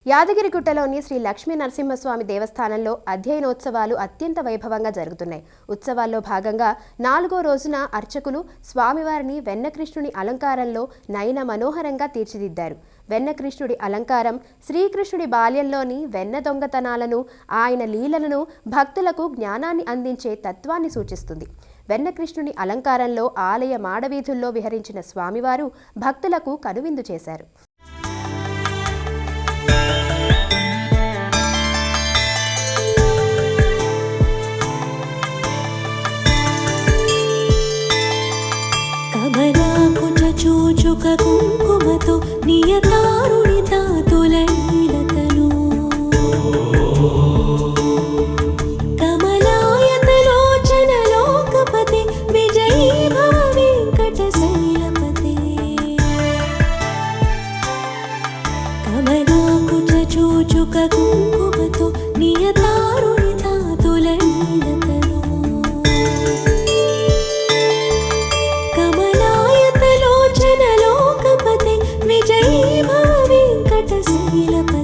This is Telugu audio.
యాదగిరిగుట్టలోని శ్రీ లక్ష్మీ నరసింహస్వామి దేవస్థానంలో అధ్యయనోత్సవాలు అత్యంత వైభవంగా జరుగుతున్నాయి. ఉత్సవాల్లో భాగంగా 4వ రోజున అర్చకులు స్వామివారిని వెన్నకృష్ణుని అలంకారంలో నయన మనోహరంగా తీర్చిదిద్దారు. వెన్నకృష్ణుడి అలంకారం శ్రీకృష్ణుడి బాల్యంలోని వెన్న దొంగతనాలను, ఆయన లీలలను, భక్తులకు జ్ఞానాన్ని అందించే తత్వాన్ని సూచిస్తుంది. వెన్నకృష్ణుని అలంకారంలో ఆలయ మాడవీధుల్లో విహరించిన స్వామివారు భక్తులకు కనువిందు చేశారు. చూచుక కుంకుమతో నియతారుణిత తులైలతను కమలాయతలోచన లోకపతి విజయీ భవ వెంకట శైలపతి కమలాకుచ చూచుక కుంకుమతో నియతారుణిత తులైలతను విజయీ భవ వెంకట శైలపతి